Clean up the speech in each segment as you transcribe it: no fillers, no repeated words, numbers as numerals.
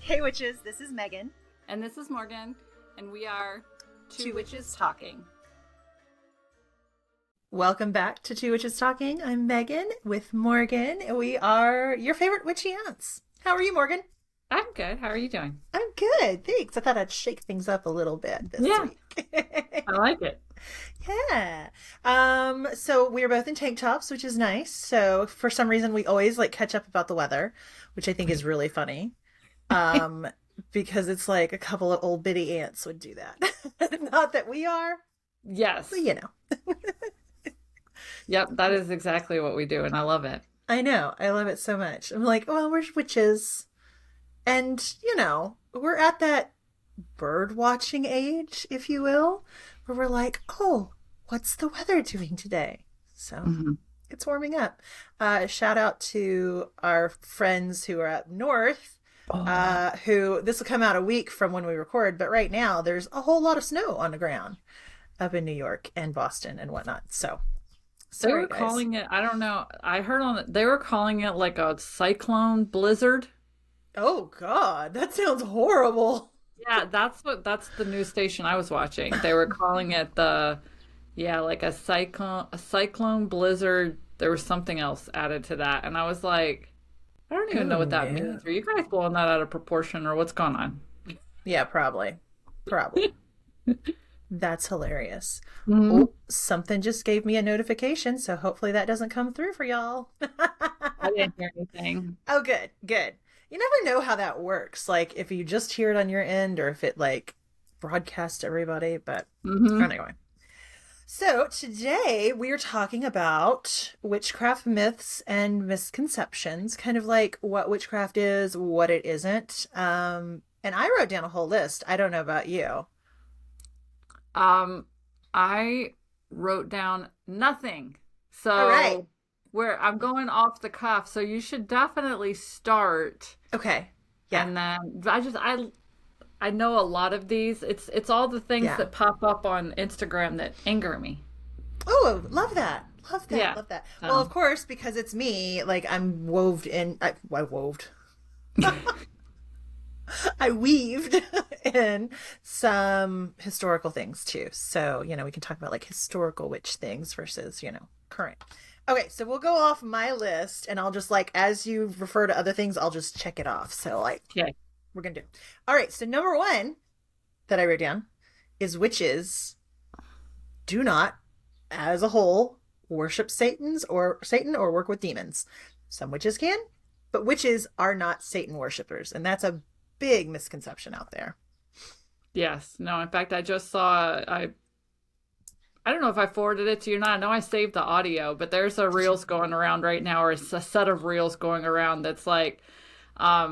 Hey witches, this is Megan. And this is Morgan, and we are Two Witches Talking. Welcome back to Two Witches Talking. I'm Megan with Morgan. We are your favorite witchy aunts. How are you, Morgan? I'm good. How are you doing? I'm good, thanks. I thought I'd shake things up a little bit this week. I like it. Yeah. So we're both in tank tops, which is nice. So for some reason we always catch up about the weather, which I think is really funny. Because it's like a couple of old bitty ants would do that. Not that we are. Yes. But, you know. Yep, that is exactly what we do, and I love it. I know. I love it so much. I'm like, well, we're witches. And, we're at that bird watching age, if you will, where we're like, oh, what's the weather doing today? So It's warming up. Shout out to our friends who are up north, who this will come out a week from when we record, but right now there's a whole lot of snow on the ground up in New York and Boston and whatnot. So they were calling it, I don't know, I heard on it, they were calling it like a cyclone blizzard. Oh God, that sounds horrible. Yeah, that's the news station I was watching. They were calling it like a cyclone blizzard. There was something else added to that, and I was like, I don't even know what that means. Are you guys blowing that out of proportion, or what's going on? Yeah, probably. That's hilarious. Mm-hmm. Oh, something just gave me a notification, so hopefully that doesn't come through for y'all. I didn't hear anything. Oh, good. You never know how that works. Like if you just hear it on your end or if it broadcasts to everybody, but anyway. So today we are talking about witchcraft myths and misconceptions, kind of like what witchcraft is, what it isn't. And I wrote down a whole list. I don't know about you. I wrote down nothing. So all right. I'm going off the cuff, so you should definitely start. Okay. Yeah. And then I know a lot of these. It's all the things that pop up on Instagram that anger me. Oh, love that. Yeah. Love that. Well, of course, because it's me, I'm woved in. I weaved in some historical things too. So, we can talk about historical witch things versus, current. Okay, so we'll go off my list and I'll just as you refer to other things, I'll just check it off. So okay. We're going to do. All right, so number 1 that I wrote down is witches do not, as a whole, worship Satan or work with demons. Some witches can, but witches are not Satan worshipers, and that's a big misconception out there. Yes. No, in fact, I just saw, I don't know if I forwarded it to you or not. I know I saved the audio, but there's a reels going around right now, or a set of reels going around that's like,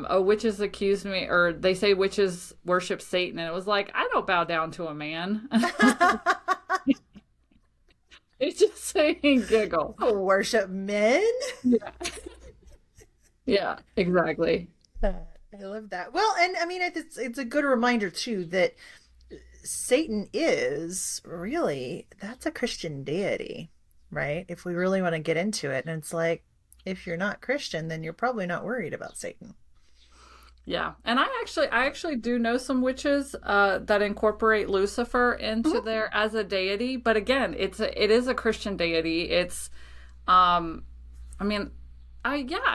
witches accused me, or they say witches worship Satan, and it was like, I don't bow down to a man. It's just saying giggle. Worship men? Yeah. Yeah, exactly. I love that. Well, and I mean, it's a good reminder too that Satan is really, that's a Christian deity, right? If we really want to get into it. And it's like, if you're not Christian, then you're probably not worried about Satan. Yeah. And I actually do know some witches that incorporate Lucifer into their as a deity. But again, it is a Christian deity. It's, I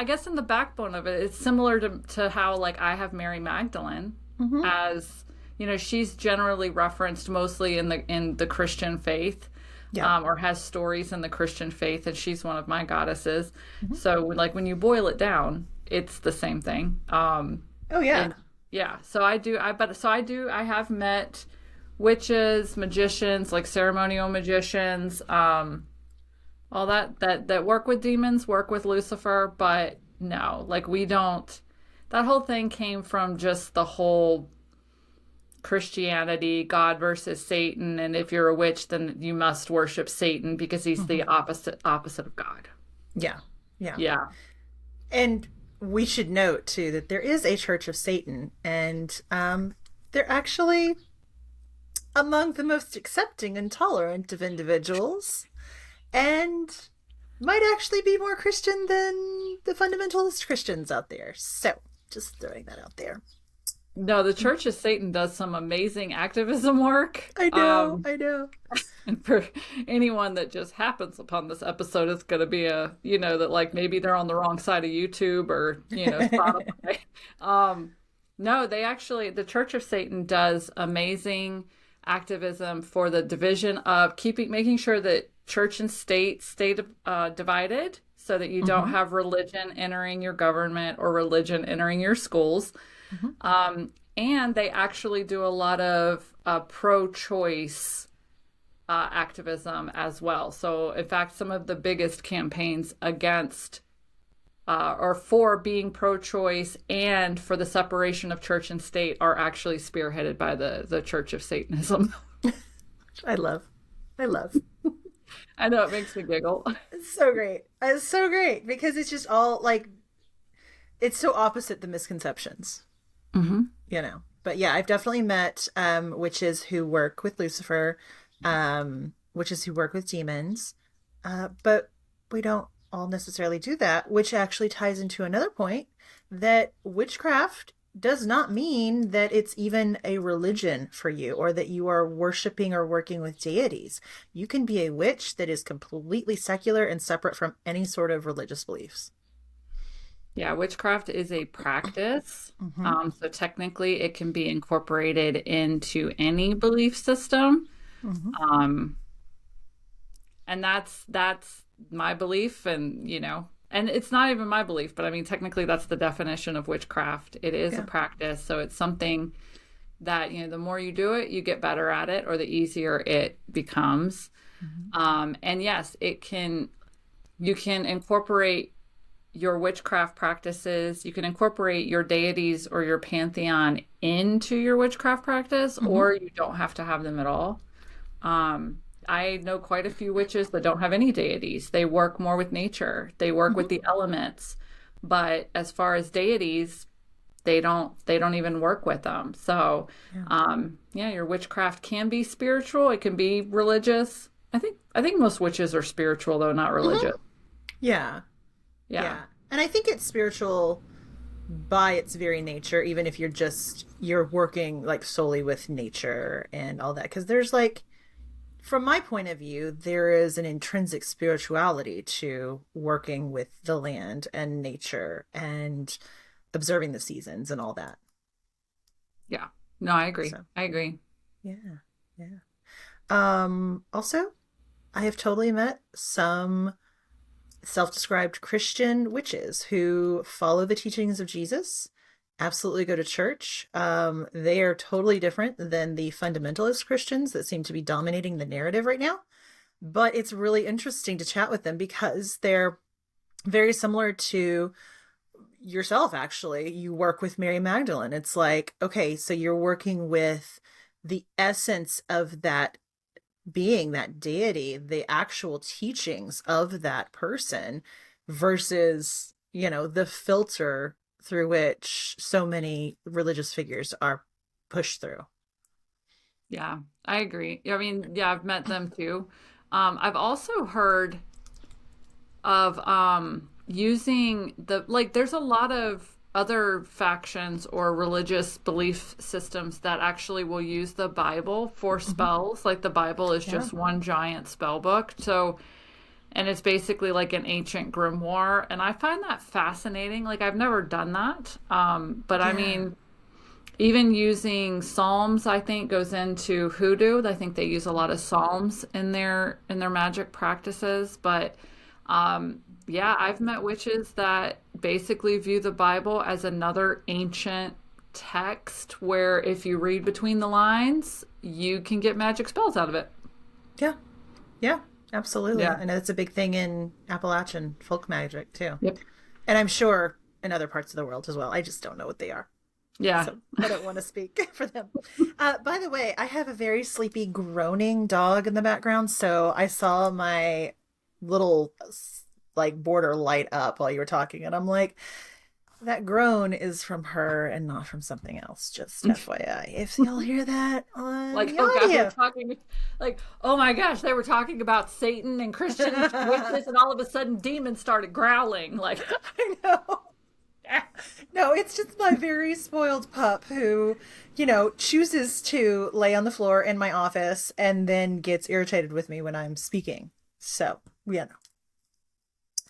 guess in the backbone of it, it's similar to how I have Mary Magdalene as, she's generally referenced mostly in the Christian faith. Yeah. Or has stories in the Christian faith, and she's one of my goddesses. So when you boil it down, it's the same thing. Oh yeah. Yeah. So I have met witches, magicians, ceremonial magicians, all that work with demons, work with Lucifer, but no, we don't. That whole thing came from just the whole Christianity, God versus Satan, and if you're a witch, then you must worship Satan because he's the opposite of God. Yeah. And we should note too that there is a Church of Satan, and they're actually among the most accepting and tolerant of individuals, and might actually be more Christian than the fundamentalist Christians out there. So just throwing that out there. No, the Church of Satan does some amazing activism work. I know, I know. And for anyone that just happens upon this episode, it's going to be that like maybe they're on the wrong side of YouTube or, Spotify. No, the Church of Satan does amazing activism for the division of making sure that church and state stay divided so that you don't have religion entering your government or religion entering your schools. And they actually do a lot of pro-choice activism as well. So, in fact, some of the biggest campaigns against or for being pro-choice and for the separation of church and state are actually spearheaded by the Church of Satanism. I love. I know, it makes me giggle. It's so great. It's so great because it's just all like, it's so opposite the misconceptions. But yeah, I've definitely met witches who work with Lucifer, witches who work with demons, but we don't all necessarily do that, which actually ties into another point, that witchcraft does not mean that it's even a religion for you or that you are worshiping or working with deities. You can be a witch that is completely secular and separate from any sort of religious beliefs. Yeah, witchcraft is a practice. So technically it can be incorporated into any belief system. And that's my belief, and and it's not even my belief, but I mean technically that's the definition of witchcraft. It is a practice, so it's something that the more you do it, you get better at it, or the easier it becomes. And yes, you can incorporate your witchcraft practices, you can incorporate your deities or your pantheon into your witchcraft practice, or you don't have to have them at all. I know quite a few witches that don't have any deities. They work more with nature. They work with the elements. But as far as deities, they don't even work with them. So, your witchcraft can be spiritual. It can be religious. I think most witches are spiritual, though, not religious. Yeah. And I think it's spiritual by its very nature, even if you're working like solely with nature and all that. Because there's like, from my point of view, there is an intrinsic spirituality to working with the land and nature and observing the seasons and all that. Yeah. No, I agree. I agree. Yeah. Also, I have totally met some self-described Christian witches who follow the teachings of Jesus, absolutely go to church. They are totally different than the fundamentalist Christians that seem to be dominating the narrative right now. But it's really interesting to chat with them because they're very similar to yourself, actually. You work with Mary Magdalene. It's like, okay, so you're working with the essence of that being, that deity, the actual teachings of that person versus, the filter through which so many religious figures are pushed through. Yeah, I agree. I mean, yeah, I've met them too. I've also heard of using there's a lot of other factions or religious belief systems that actually will use the Bible for spells. Like the Bible is just one giant spell book. So, and it's basically like an ancient grimoire. And I find that fascinating. Like I've never done that. But I mean, even using Psalms, I think goes into hoodoo. I think they use a lot of Psalms in their magic practices. But yeah, I've met witches that basically view the Bible as another ancient text where if you read between the lines, you can get magic spells out of it. Yeah, absolutely. Yeah. And it's a big thing in Appalachian folk magic too. Yep. And I'm sure in other parts of the world as well. I just don't know what they are. Yeah. So I don't want to speak for them. By the way, I have a very sleepy groaning dog in the background. So I saw my little border light up while you were talking. And I'm like, that groan is from her and not from something else. Just FYI. If you'll hear that on the audio. Oh my gosh, they were talking about Satan and Christian witches and all of a sudden demons started growling. Like, I know. No, it's just my very spoiled pup who, chooses to lay on the floor in my office and then gets irritated with me when I'm speaking. So, yeah, no,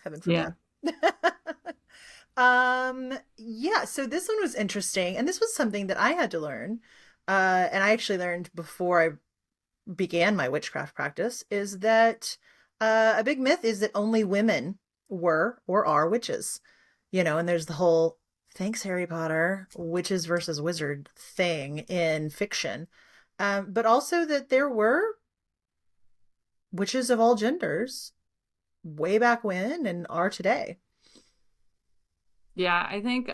heaven Yeah. forbid. Yeah, so this one was interesting, and this was something that I had to learn. And I actually learned before I began my witchcraft practice, is that a big myth is that only women were or are witches. And there's the whole thanks Harry Potter witches versus wizard thing in fiction. But also that there were witches of all genders way back when and are today. Yeah, I think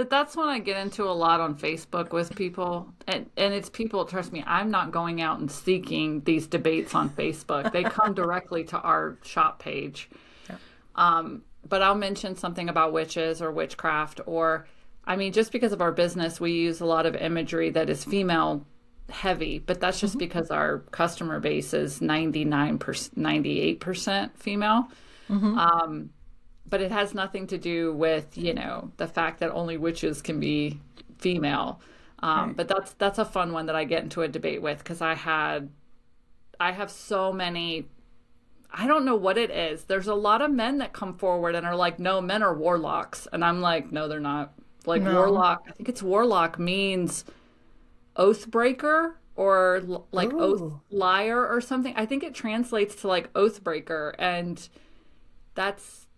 that's when I get into a lot on Facebook with people. And it's people, trust me, I'm not going out and seeking these debates on Facebook. They come directly to our shop page. Yeah. But I'll mention something about witches or witchcraft, or I mean, just because of our business, we use a lot of imagery that is female heavy, but that's just Mm-hmm. because our customer base is 99%, 98% female. Mm-hmm. But it has nothing to do with, the fact that only witches can be female. Right. But that's a fun one that I get into a debate with, because I have so many. I don't know what it is. There's a lot of men that come forward and are like, no, men are warlocks. And I'm like, no, they're not. Like, No. warlock, I think it's warlock means oath breaker, or like oath Ooh. liar or something. I think it translates to like oath breaker. And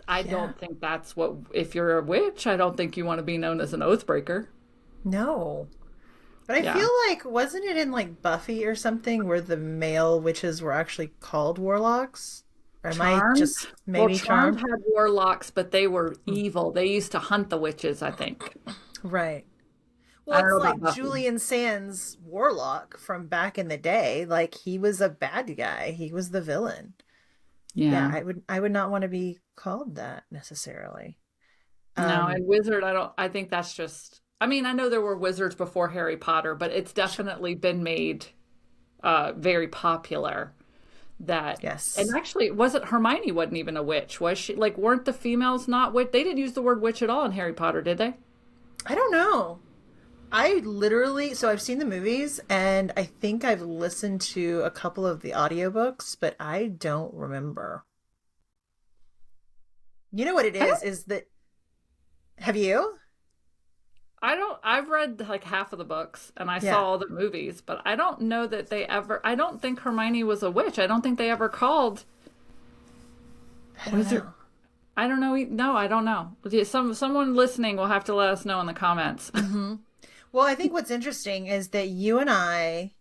I Yeah. don't think that's what, if you're a witch, I don't think you want to be known as an oath breaker. No. But I Yeah. feel like, wasn't it in like Buffy or something where the male witches were actually called warlocks? Or am I Charmed? just Well, maybe Charmed charmed? had warlocks, but they were Hmm. evil. They used to hunt the witches, I think. Right. Well, I don't it's know about like Buffy. Julian Sands' Warlock from back in the day. Like he was a bad guy. He was the villain. Yeah, Yeah. I would not want to be called that necessarily. No, Um, and wizard, I think that's just, I mean, I know there were wizards before Harry Potter, but it's sure. definitely been made very popular that, and Yes. actually, wasn't Hermione wasn't even a witch, was she? Like, weren't the females not witch? They didn't use the word witch at all in Harry Potter, did they? I don't know. I literally, so I've seen the movies and I think I've listened to a couple of the audiobooks, but I don't remember. You know what it I don't, is that, have you? I've read like half of the books and I saw Yeah. all the movies, but I don't know that I don't think Hermione was a witch. I don't think they ever called I don't wizard. know. I don't know. No, I don't know. Yeah, someone listening will have to let us know in the comments. Hmm. Well, I think what's interesting is that you and I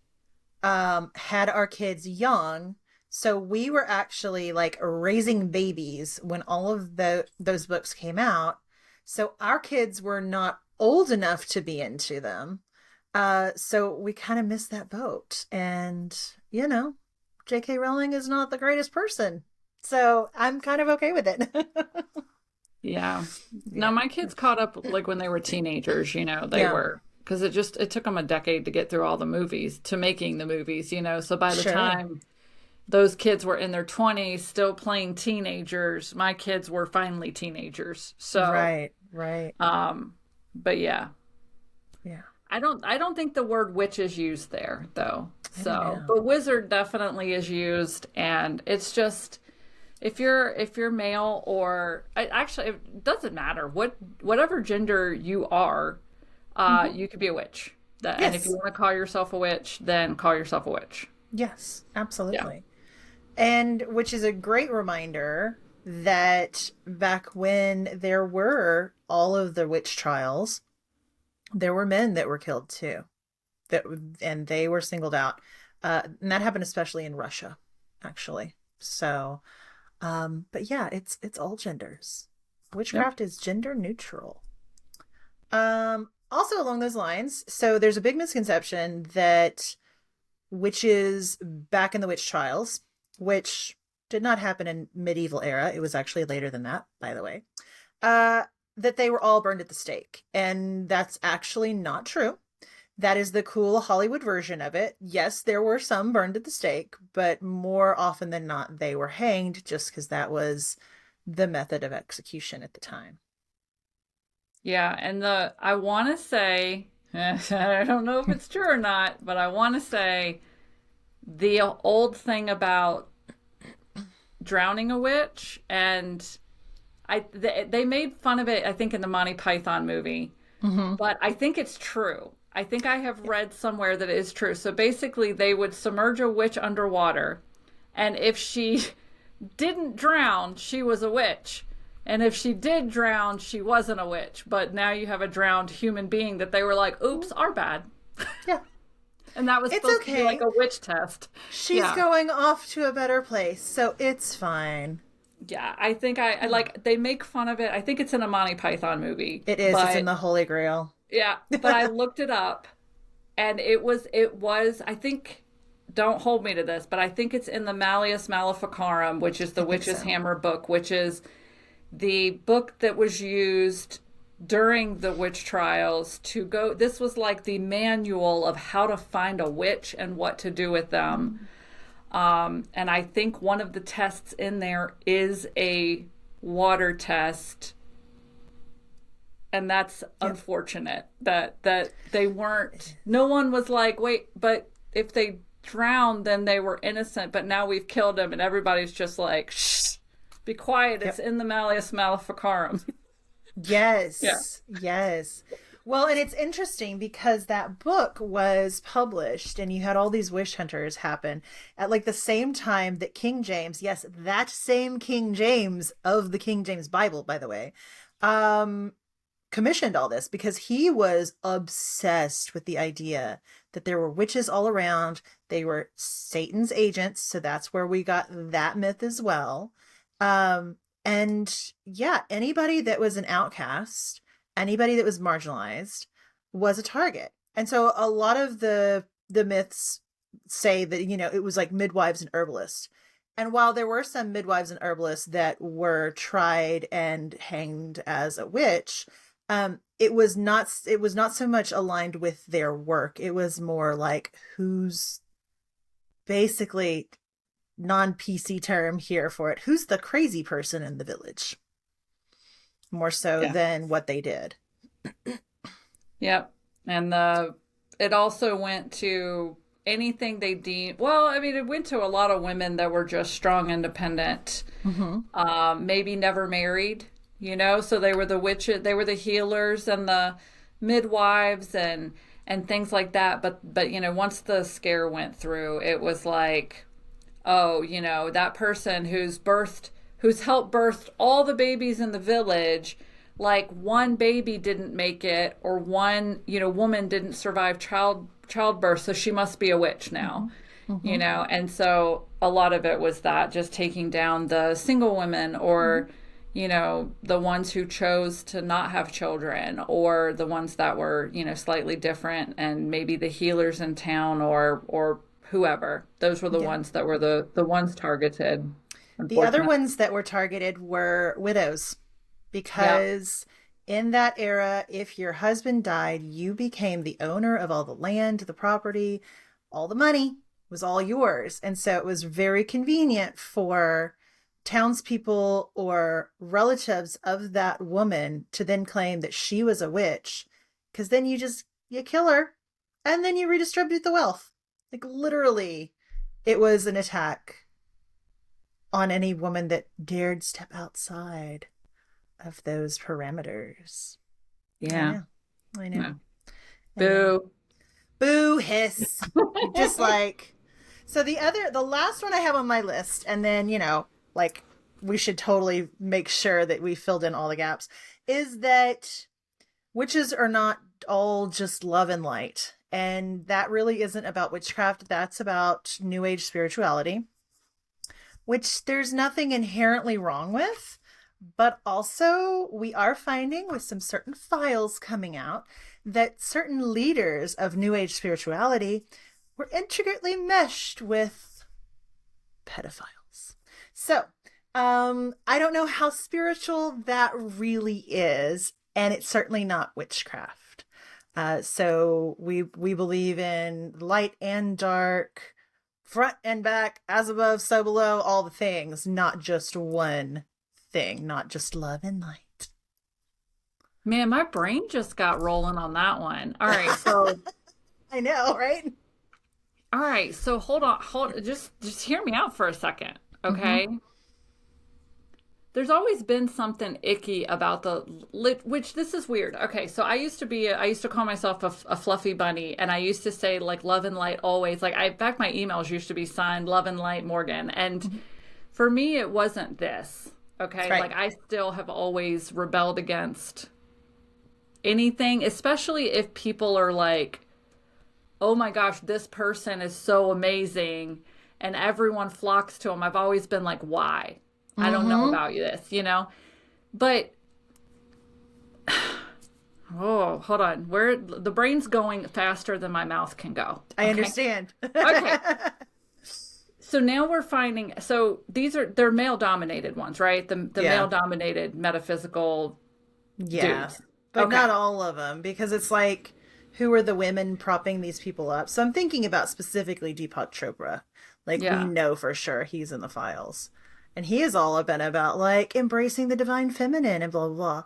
had our kids young, so we were actually like raising babies when all of those books came out. So our kids were not old enough to be into them. So we kind of missed that boat. And, J.K. Rowling is not the greatest person. So I'm kind of okay with it. Yeah. No, Yeah. my kids caught up like when they were teenagers, they Yeah. were, because it took them a decade to get through all the movies, to making the movies. So by the Sure. time those kids were in their 20s still playing teenagers, my kids were finally teenagers. So, Right. Right. um but yeah. Yeah. I don't think the word witch is used there though. I don't So, know. but wizard definitely is used, and it's just, if you're male, or actually it doesn't matter whatever gender you are, Hmm. you could be a witch. And if you Yes. want to call yourself a witch, then call yourself a witch. Yes. Yeah. Absolutely. And which is a great reminder that back when there were all of the witch trials, there were men that were killed too. That and they were singled out. And that happened especially in Russia, actually. So, but yeah, it's all genders. Yep. Witchcraft is gender neutral. Also along those lines, so there's a big misconception that witches back in the witch trials, which did not happen in medieval era. It was actually later than that, by the way. Uh, that they were all burned at the stake, and that's actually not true. That is the cool Hollywood version of it. Yes, there were some burned at the stake, but more often than not, they were hanged just because that was the method of execution at the time. Yeah, and I want to say, I don't know if it's true or not, but I want to say the old thing about drowning a witch, and they made fun of it, I think, in the Monty Python movie, Mm-hmm. but I think it's true. I think I have read somewhere that it is true. So basically, they would submerge a witch underwater, and if she didn't drown, she was a witch. And if she did drown, she wasn't a witch. But now you have a drowned human being that they were like, oops, our bad. Yeah. And that was It's supposed to be like okay. a witch test. She's Yeah. going off to a better place, so it's fine. Yeah. I think I like, they make fun of it. I think it's in a Monty Python movie. It is. It's in But the Holy Grail. yeah, but I looked it up and I think, don't hold me to this, but I think it's in the Malleus Maleficarum, which is I the think witch's so. hammer book, which is the book that was used during the witch trials to go. This was like the manual of how to find a witch and what to do with them. And I think one of the tests in there is a water test, and that's Yep. unfortunate that they weren't. No one was like, wait, but if they drowned, then they were innocent. But now we've killed them, and everybody's just like, shh, be quiet. It's Yep. in the Malleus Maleficarum. Yeah. Yes. Yes. Well, and it's interesting because that book was published and you had all these witch hunters happen at like the same time that King James, yes, that same King James of the King James Bible, by the way, um, commissioned all this because he was obsessed with the idea that there were witches all around. They were Satan's agents, so that's where we got that myth as well. And yeah, anybody that was an outcast, anybody that was marginalized was a target. And so a lot of the myths say that, it was like midwives and herbalists. And while there were some midwives and herbalists that were tried and hanged as a witch, it was not so much aligned with their work. It was more like who's basically non-PC term here for it. Who's the crazy person in the village? More so Yeah. than what they did. Yep. And it also went to anything they deemed, well, I mean, it went to a lot of women that were just strong, independent, Mm-hmm. maybe never married, so they were the witches, they were the healers and the midwives and things like that. But once the scare went through, it was like, oh, that person who's helped birth all the babies in the village, like one baby didn't make it, or one, woman didn't survive childbirth, so she must be a witch now. Mm-hmm. Mm-hmm. And so a lot of it was that, just taking down the single women, or the ones who chose to not have children, or the ones that were, slightly different, and maybe the healers in town, or whoever. Those were the Yeah. ones that were the ones targeted, The other unfortunately. ones that were targeted were widows Yep. because in that era, if your husband died, you became the owner of all the land, the property, all the money was all yours. And so it was very convenient for townspeople or relatives of that woman to then claim that she was a witch, because then you kill her and then you redistribute the wealth. Like literally, it was an attack on any woman that dared step outside of those parameters. I Yeah. know. I know. Yeah. I know. Boo. Boo hiss. Just like, so the last one I have on my list, and then, like we should totally make sure that we filled in all the gaps, is that witches are not all just love and light. And that really isn't about witchcraft. That's about New Age spirituality, which there's nothing inherently wrong with. But also, we are finding with some certain files coming out that certain leaders of New Age spirituality were intricately meshed with pedophiles. So, I don't know how spiritual that really is, and it's certainly not witchcraft. So we believe in light and dark, front and back, as above, so below, all the things, not just one thing, not just love and light. Man, my brain just got rolling on that one. All right, so I know, right? hold on, just hear me out for a second, Mm-hmm. okay? There's always been something icky about the lit, which this is weird. Okay, so I used to call myself a fluffy bunny, and I used to say like love and light always. Like in fact, my emails used to be signed Love and Light Morgan, and Mm-hmm. for me, it wasn't this. Okay, Right. like I still have always rebelled against anything, especially if people are like, oh my gosh, this person is so amazing and everyone flocks to him. I've always been like, why? I don't know Mm-hmm. about you this, you know? But oh, hold on. Where the brain's going faster than my mouth can go. I Okay. understand. Okay. So now we're finding so they're male dominated ones, right? The Yeah. male dominated metaphysical Yeah. dudes. But Okay. not all of them, because it's like, who are the women propping these people up? So I'm thinking about specifically Deepak Chopra. Like, we Yeah. know for sure he's in the files. And he is all been about, like, embracing the divine feminine and blah, blah, blah.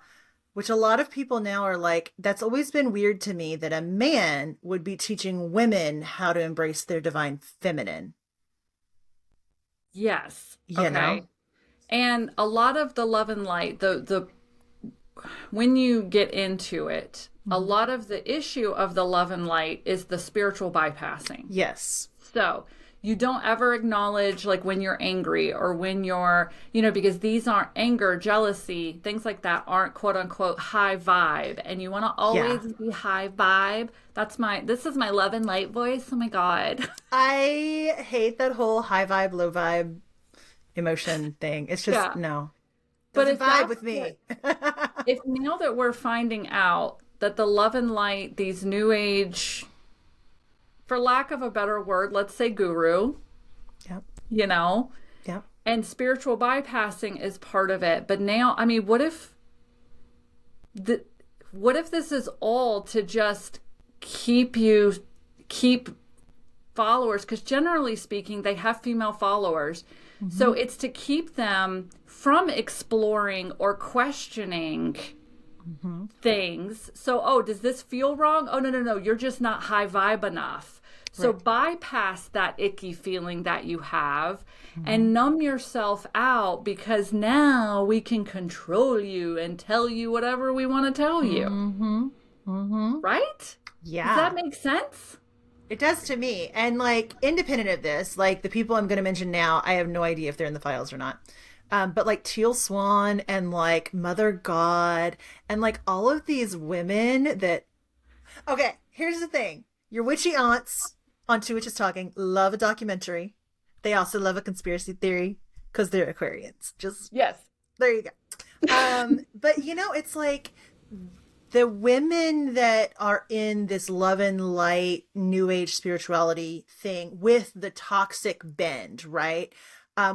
Which a lot of people now are like, that's always been weird to me that a man would be teaching women how to embrace their divine feminine, Yes. you know? Okay. And a lot of the love and light, the when you get into it, a Mhm. lot of the issue of the love and light is the spiritual bypassing. Yes. So you don't ever acknowledge like when you're angry or when you're, because these aren't anger, jealousy, things like that aren't quote unquote high vibe. And you want to Yeah. always be high vibe. This is my love and light voice. Oh my God. I hate that whole high vibe, low vibe emotion thing. It's just, Yeah. no, But doesn't if vibe that's with what, me. if now that we're finding out that the love and light, these new age, for lack of a better word, let's say guru, Yep. you know, Yep. and spiritual bypassing is part of it. But now, I mean, the, what if this is all to just keep followers? Because generally speaking, they have female followers. Mm-hmm. So it's to keep them from exploring or questioning Mm-hmm. things. So, oh, does this feel wrong? Oh, no, no, no. You're just not high vibe enough. So Right. bypass that icky feeling that you have Mm-hmm. and numb yourself out because now we can control you and tell you whatever we want to tell you. Mm-hmm. Mm-hmm. Right? Does Yeah. that make sense? It does to me. And like, independent of this, like the people I'm going to mention now, I have no idea if they're in the files or not. But like Teal Swan and like Mother God and like all of these women that, okay, here's the thing. Your witchy aunts on Two Witches Talking love a documentary. They also love a conspiracy theory because they're Aquarians. Just, Yes. there you go. But it's like the women that are in this love and light new age spirituality thing with the toxic bend, right?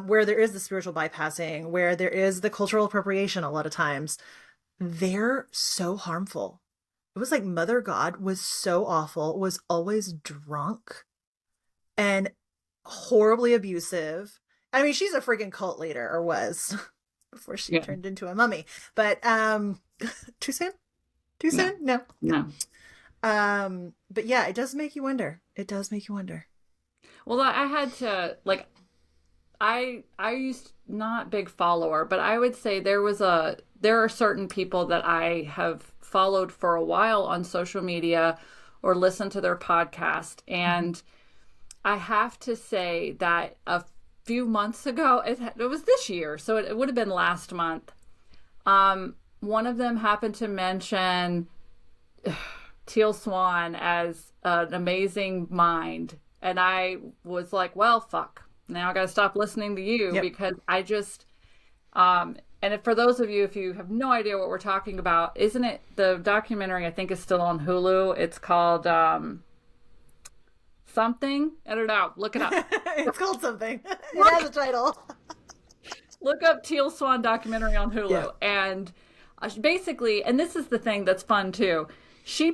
Where there is the spiritual bypassing, where there is the cultural appropriation a lot of times, they're so harmful. It was like Mother God was so awful, was always drunk and horribly abusive. I mean, she's a freaking cult leader, or was before she Yeah. turned into a mummy. But too soon? Too No. soon? No. No. But yeah, it does make you wonder. It does make you wonder. Well, I had to like I used not big follower, but I would say there are certain people that I have followed for a while on social media or listened to their podcast, Mm-hmm. and I have to say that a few months ago, it was this year, so it would have been last month. One of them happened to mention Teal Swan as an amazing mind, and I was like, well, fuck. Now I got to stop listening to you Yep. because I just and for those of you, if you have no idea what we're talking about, isn't it the documentary? I think is still on Hulu. It's called something. I don't know. Look it up. It's called something. It has a title. Look up Teal Swan documentary on Hulu. Yeah. And basically, and this is the thing that's fun too. She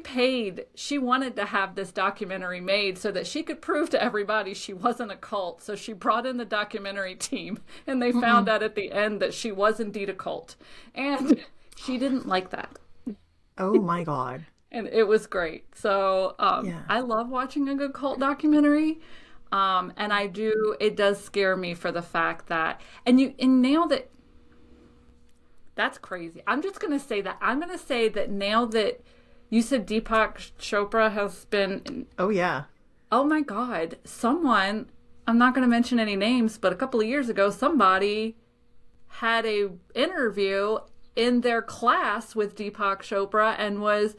wanted to have this documentary made so that she could prove to everybody she wasn't a cult. So she brought in the documentary team and they found Mm-mm. out at the end that she was indeed a cult. And she didn't like that. Oh my God. And it was great. So Yeah. I love watching a good cult documentary. And it does scare me for the fact that, and now that, that's crazy. I'm just going to say that. I'm going to say that now that you said Deepak Chopra has been, Oh yeah. oh my God, someone, I'm not going to mention any names, but a couple of years ago, somebody had a interview in their class with Deepak Chopra and was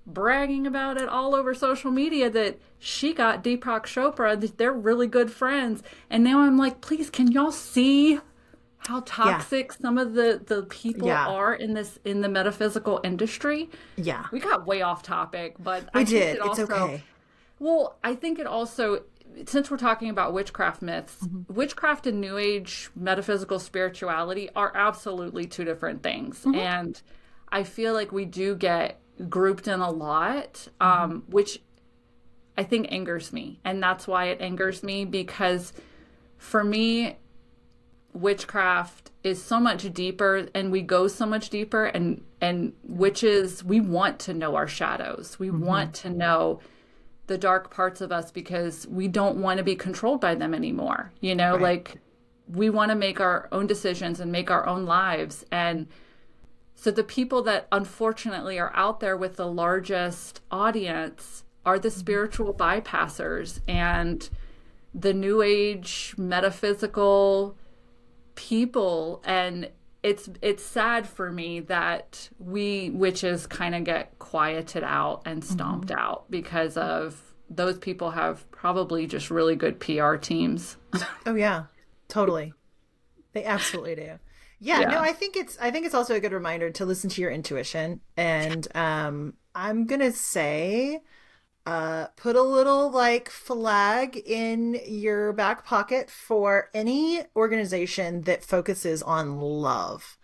bragging about it all over social media that she got Deepak Chopra, that they're really good friends. And now I'm like, please, can y'all see how Yeah. toxic some of the people Yeah. are in the metaphysical industry? Yeah. We got way off topic, but We I think did. it It's also, okay. well, I think it also, since we're talking about witchcraft myths, witchcraft and New Age metaphysical spirituality are absolutely two different things. Hmm. And I feel like we do get grouped in a lot, Hmm. which I think angers me. And that's why it angers me, because for me, witchcraft is so much deeper and we go so much deeper, and witches, we want to know our shadows. We Hmm. want to know the dark parts of us because we don't want to be controlled by them anymore. Right. Like we want to make our own decisions and make our own lives. And so the people that unfortunately are out there with the largest audience are the Hmm. spiritual bypassers and the new age metaphysical people. And it's sad for me that we witches kind of get quieted out and Hmm. stomped out because of those people have probably just really good PR teams. Oh yeah. Totally. They absolutely do. Yeah, no, Yeah. I think it's also a good reminder to listen to your intuition. And I'm gonna say put a little like flag in your back pocket for any organization that focuses on love.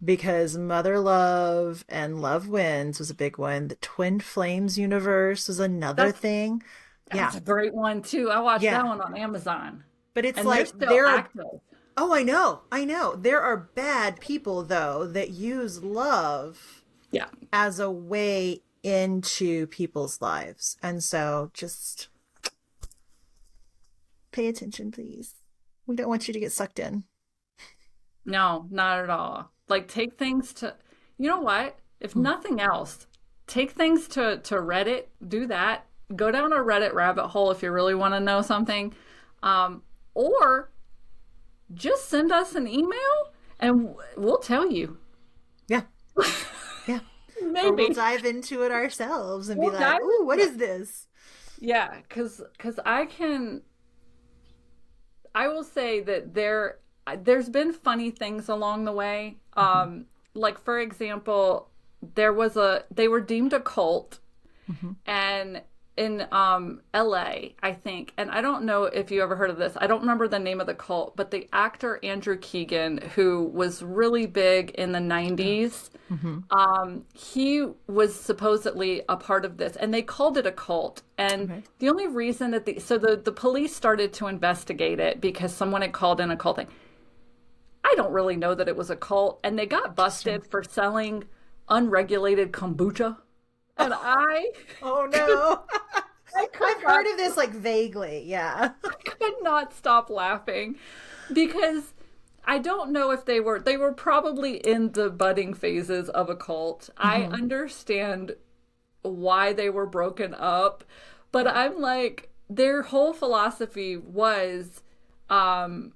Because Mother Love and Love Wins was a big one. The Twin Flames universe was another That's thing. that's Yeah. a great one too. I watched that Yeah. one on Amazon. But it's And they're like still there are active. oh, I know. There are bad people though that use love Yeah. as a way into people's lives. And so just pay attention, please. We don't want you to get sucked in. No, not at all. Like take things to, you know what? If Hmm. nothing else, take things to Reddit, do that. Go down a Reddit rabbit hole if you really want to know something. Or just send us an email and we'll tell you. Yeah. Yeah. Or we'll Maybe. dive into it ourselves and be We'll like, dive "Ooh, what into it. is this?" Yeah, cuz I will say that there's been funny things along the way. Hmm. Like for example, they were deemed a cult, Hmm. and in LA, I think, and I don't know if you ever heard of this. I don't remember the name of the cult, but the actor Andrew Keegan, who was really big in the Oh. 90s, Hmm. he was supposedly a part of this, and they called it a cult. And Okay. the only reason that the police started to investigate it because someone had called in a cult thing. I don't really know that it was a cult, and they got Interesting. busted for selling unregulated kombucha. And Oh no. I could I've not, heard of this like vaguely. Yeah. could not stop laughing because I don't know if they were probably in the budding phases of a cult. I Hmm. understand why they were broken up, but Yeah. I'm like their whole philosophy was um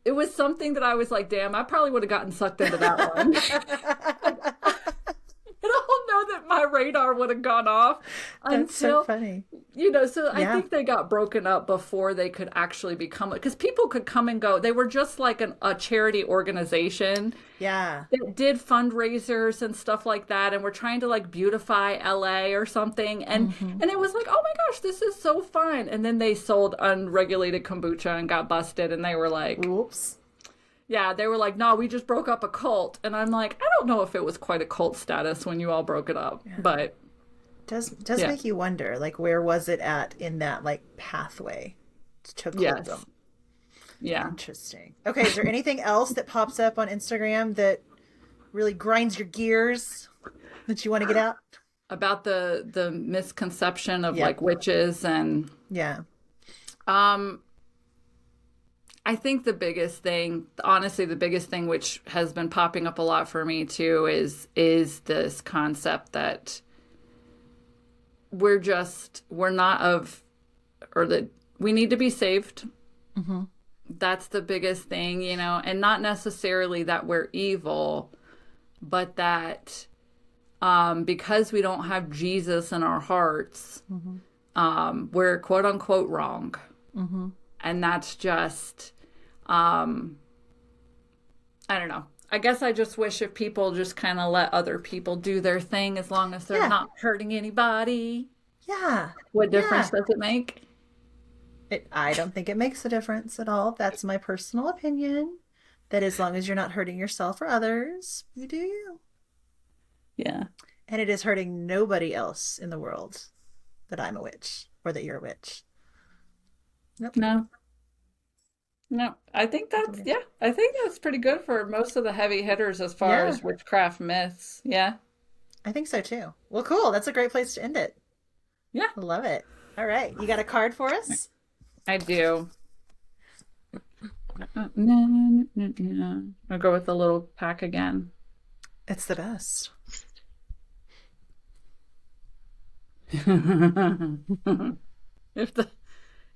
it was something that I was like, damn, I probably would have gotten sucked into that one. I don't know that my radar would have gone off That's so until, funny. so I Yeah. think they got broken up before they could actually become, because people could come and go. They were just like a charity organization Yeah. that did fundraisers and stuff like that, and were trying to like beautify LA or something. Hmm. And it was like, oh my gosh, this is so fun. And then they sold unregulated kombucha and got busted, and they were like, Oops. yeah, they were like, no, we just broke up a cult. And I'm like, I don't know if it was quite a cult status when you all broke it up. Yeah. But Does yeah, make you wonder, like, where was it at in that like pathway to yes. cultdom? Yeah. Interesting. Okay, is there anything else that pops up on Instagram that really grinds your gears? that you want to get out? About the misconception of Yeah. like witches and Yeah. um I think the biggest thing, honestly, the biggest thing which has been popping up a lot for me too is this concept that we're not of, or that we need to be saved. Mm-hmm. That's the biggest thing, and not necessarily that we're evil, but that because we don't have Jesus in our hearts, Mm-hmm. we're quote unquote wrong. Mm-hmm. And that's just, I don't know. I guess I just wish if people just kind of let other people do their thing as long as they're Yeah. not hurting anybody. Yeah. What difference Yeah. does it make? I don't think it makes a difference at all. That's my personal opinion. That as long as you're not hurting yourself or others, you do you. Yeah. And it is hurting nobody else in the world that I'm a witch or that you're a witch. Nope. No. No. I think that's pretty good for most of the heavy hitters as far Yeah, as witchcraft myths. Yeah. I think so too. Well, cool. That's a great place to end it. Yeah, I love it. All right. You got a card for us? I do. No, no, no. I'll go with the little pack again. It's the best. If the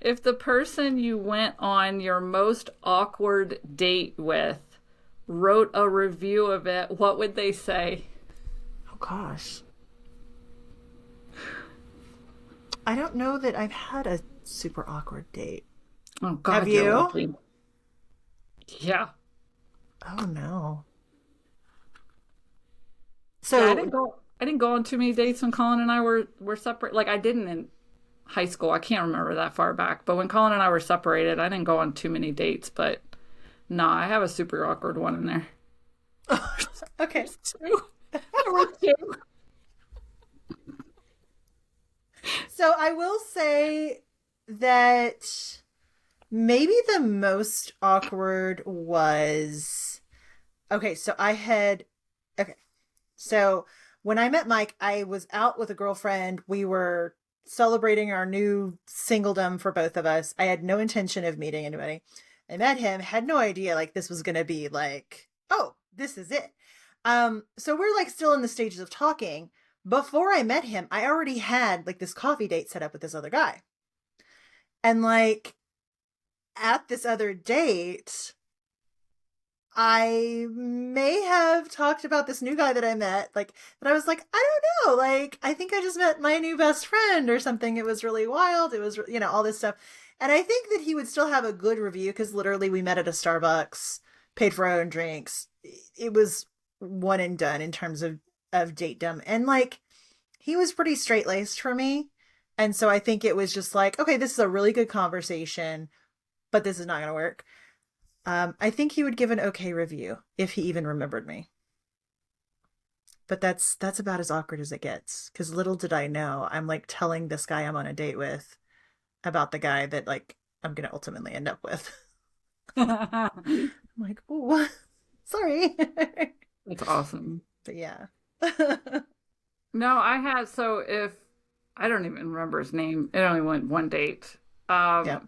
if the person you went on your most awkward date with wrote a review of it, what would they say? Oh, gosh. I don't know that I've had a super awkward date. Oh God, Have you're you? lucky. Yeah. Oh, no. Yeah, I So, didn't go. I didn't go on too many dates when Colin and I were separate. Like I didn't in high school. I can't remember that far back. But when Colin and I were separated, I didn't go on too many dates. But nah, I have a super awkward one in there. okay. Two. There were two. So I will say that maybe the most awkward was okay. Okay. So when I met Mike, I was out with a girlfriend. We were celebrating our new singledom for both of us. I had no intention of meeting anybody. I met him, had no idea like this was gonna be like, oh, this is it. So we're like still in the stages of talking. Before I met him, I already had like this coffee date set up with this other guy. And like at this other date, I may have talked about this new guy that I met, like, but I was like, I don't know, like, I think I just met my new best friend or something. It was really wild. It was, all this stuff. And I think that he would still have a good review because literally we met at a Starbucks, paid for our own drinks. It was one and done in terms of datedom. And like, he was pretty straight laced for me. And so I think it was just like, okay, this is a really good conversation, but this is not going to work. I think he would give an okay review if he even remembered me. But that's about as awkward as it gets. Because little did I know, I'm like telling this guy I'm on a date with about the guy that like I'm gonna ultimately end up with. I'm like, oh, sorry. That's awesome. But yeah. No, I had, so if I don't even remember his name. It only went one date. Yeah.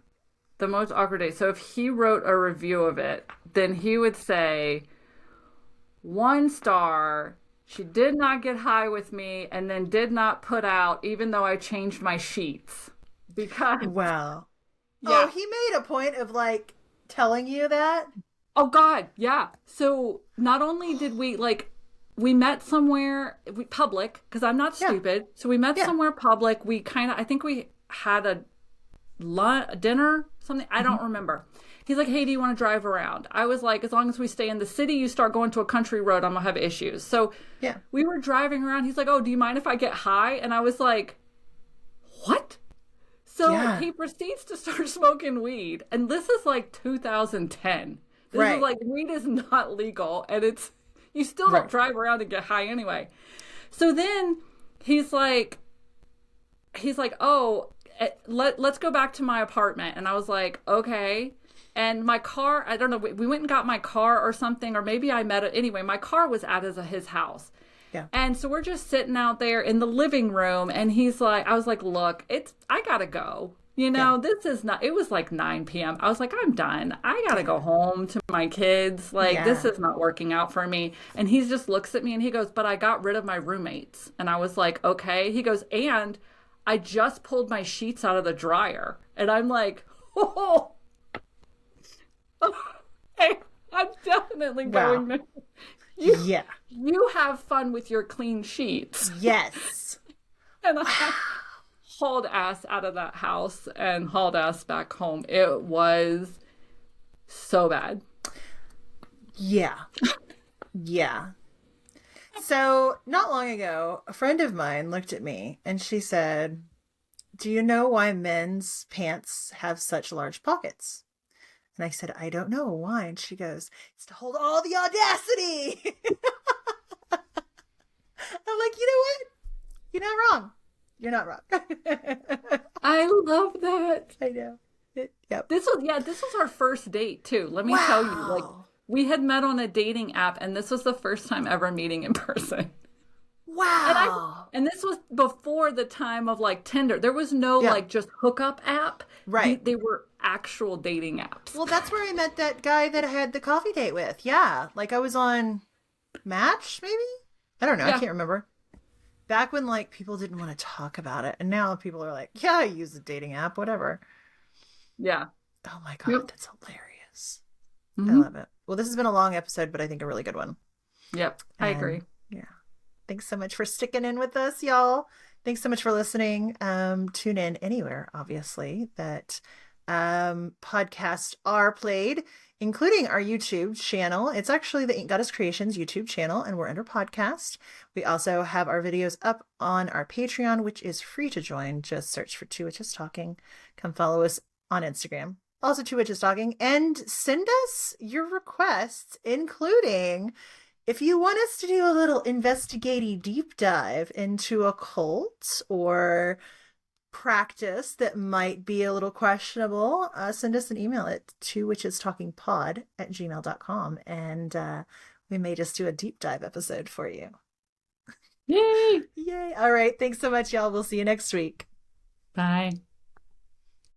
The most awkward date. So if he wrote a review of it, then he would say 1 star. She did not get high with me and then did not put out even though I changed my sheets. Because Wow. yeah. Oh, he made a point of like telling you that. Oh God, yeah. So not only did we met somewhere public because I'm not stupid. So we met somewhere public. We I think we had a dinner, something. I don't remember. He's like, hey, do you want to drive around? I was like, as long as we stay in the city, you start going to a country road, I'm gonna have issues. So Yeah. we were driving around. He's like, oh, do you mind if I get high? And I was like, what? So he proceeds to start smoking weed. And this is like 2010. This is like, weed is not legal. And you still don't drive around and get high anyway. So then he's like, oh, let's go back to my apartment. And I was like, okay. And my car, I don't know, we went and got my car or something, or maybe I met it. Anyway, my car was at his house. Yeah. And so we're just sitting out there in the living room, and I was like, look, I gotta go. Yeah. This is not, it was like 9 p.m. I was like, I'm done. I gotta go home to my kids. Like, this Yeah. is not working out for me. And he just looks at me and he goes, but I got rid of my roommates. And I was like, okay. He goes, and I just pulled my sheets out of the dryer. And I'm like, oh, hey, I'm definitely going to. Yeah. You have fun with your clean sheets. Yes. And I hauled ass out of that house and hauled ass back home. It was so bad. Yeah. Yeah. So, not long ago, a friend of mine looked at me and she said, do you know why men's pants have such large pockets? And I said, I don't know why. And she goes, it's to hold all the audacity. I'm like, you know what? You're not wrong. You're not wrong. I love that. I know. Yep. This was our first date too. Let me tell you, like, we had met on a dating app, and this was the first time ever meeting in person. Wow. And this was before the time of like Tinder. There was no like just hookup app. Right. They were actual dating apps. Well, that's where I met that guy that I had the coffee date with. Yeah. Like I was on Match, maybe? I don't know. I can't remember. Back when like people didn't want to talk about it. And now people are like, yeah, I use a dating app, whatever. Yeah. Oh my God. That's hilarious. I love it. Well, this has been a long episode, but I think a really good one. Yep. I agree. Yeah. Thanks so much for sticking in with us, y'all. Thanks so much for listening. Tune in anywhere, obviously, that podcasts are played, including our YouTube channel. It's actually the Ain't Goddess Creations YouTube channel, and we're under podcast. We also have our videos up on our Patreon, which is free to join. Just search for Two Witches Talking. Come follow us on Instagram. Also, Two Witches Talking. And send us your requests, including if you want us to do a little investigative deep dive into a cult or practice that might be a little questionable, send us an email at twowitchestalkingpod@gmail.com, and we may just do a deep dive episode for you. Yay! Yay! All right. Thanks so much, y'all. We'll see you next week. Bye.